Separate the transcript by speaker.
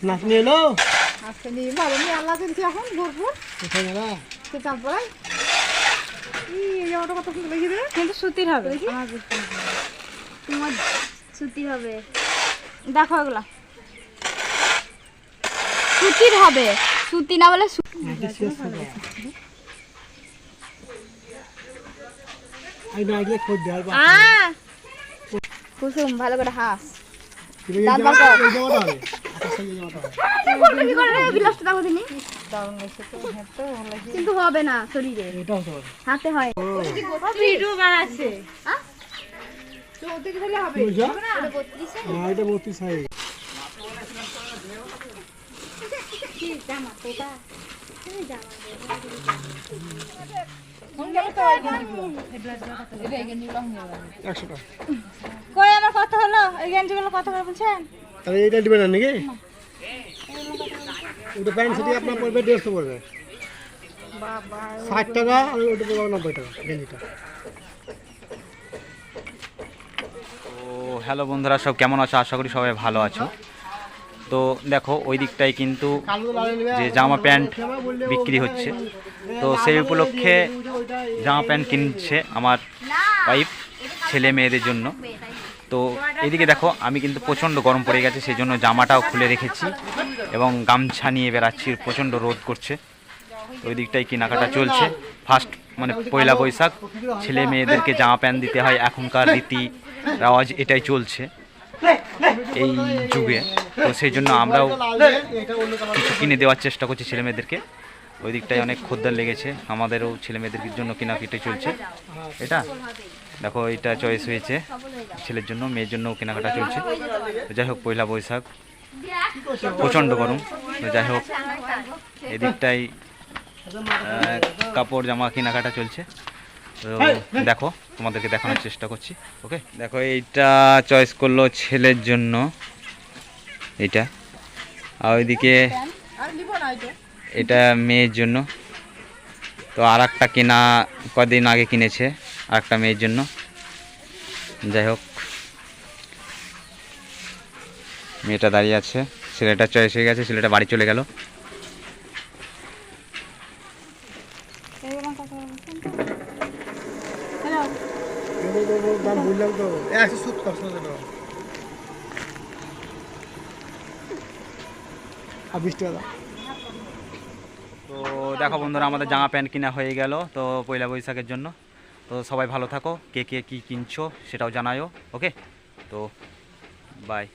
Speaker 1: নাতনি এলো
Speaker 2: আসেনি ভালো নিয়ে আল্লাহ দিনছি এখন ভরপুর
Speaker 1: কোথায় গেলা
Speaker 2: তো তারপরে এই জামাটা কত সুন্দর লাগছে রে কিন্তু সুতির হবে
Speaker 3: তোমার সুতির হবে দেখো এগুলা সুতির হবে সুতি না বলে
Speaker 1: আই না আইলে খোদ দেওয়ার বাকি
Speaker 3: কুসুম ভালো করে হাস
Speaker 1: এই জামাটা হবে আচ্ছা এই জামাটা হবে
Speaker 3: কি করে বিলাসটা দাও দিনি
Speaker 2: দারুণ লাগছে তো হ্যাঁ তো ভালো লাগছে
Speaker 3: কিন্তু হবে না শরীরে
Speaker 1: এটা হতে পারে
Speaker 3: হাতে হয়
Speaker 2: ভিডিও বানাচ্ছে তো ওতে কি হলে হবে
Speaker 1: বুঝা
Speaker 3: এটা 32
Speaker 1: হ্যাঁ এটা 32 সাইজ
Speaker 3: কি জামা তোটা তুমি জামা
Speaker 2: কোন জামা তো এটা গেঞ্জি গুলো নিয়ে যাবে
Speaker 1: 100 টাকা
Speaker 2: কই আমার কত হলো এই গেঞ্জি গুলো কত করে বলছেন
Speaker 1: তাহলে এটা দিবেন না নাকি ওটা প্যান্ট সেটি আপনার পড়বে 150 পড়বে
Speaker 2: বাবা
Speaker 1: 60 টাকা আর ওটা পড়বে 90 টাকা গেঞ্জিটা
Speaker 4: তো হ্যালো বন্ধুরা, সব কেমন আছো? আশা করি সবাই ভালো আছো। তো দেখো ওই দিকটায় কিন্তু যে জামা প্যান্ট বিক্রি হচ্ছে, তো সেই উপলক্ষে জামা প্যান্ট কিনছে আমার ওয়াইফ ছেলে মেয়েদের জন্য। তো এদিকে দেখো আমি কিন্তু প্রচণ্ড গরম পড়ে গেছে, সেই জন্য জামাটাও খুলে রেখেছি এবং গামছা নিয়ে বেড়াচ্ছি, প্রচণ্ড রোদ করছে। তো ওই দিকটাই কেনাকাটা চলছে। ফার্স্ট মানে পয়লা বৈশাখ ছেলে মেয়েদেরকে জামা প্যান্ট দিতে হয়, এখনকার রীতি রেওয়াজ এটাই চলছে এই যুগে। তো সেই জন্য আমরাও কিছু কিনে দেওয়ার চেষ্টা করছি ছেলে মেয়েদেরকে। ওই দিকটায় অনেক খদ্দের লেগেছে, আমাদেরও ছেলে মেয়েদের জন্য কেনাকাটা চলছে। এটা দেখো এটা চয়েস হয়েছে ছেলের জন্য, মেয়ের জন্য কেনাকাটা চলছে। তো যাই হোক পয়লা বৈশাখ, প্রচণ্ড গরম। তো যাই হোক এদিকটাই কাপড় জামা কেনাকাটা চলছে। তো দেখো তোমাদেরকে দেখানোর চেষ্টা করছি। ওকে দেখো এইটা চয়েস করলো ছেলের জন্য, এইটা। আর ওইদিকে
Speaker 2: আর নিব না এটা
Speaker 4: এটা মেয়ের জন্য। তো আর একটা কেনা কদিন আগে কিনেছে, আর একটা মেয়ের জন্য। যাই হোক মেয়েটা দাঁড়িয়ে আছে, ছেলেটা চয়েস হয়ে গেছে, ছেলেটা বাড়ি চলে গেল।
Speaker 1: দাম বললাম তো 170 টাকা আর 20 টাকা।
Speaker 4: তো দেখো বন্ধুরা আমাদের জামা প্যান্ট কিনা হয়ে গেল তো পয়লা বৈশাখের জন্য। তো সবাই ভালো থাকো, কে কে কী কিনছো সেটাও জানায়ও। ওকে তো বাই।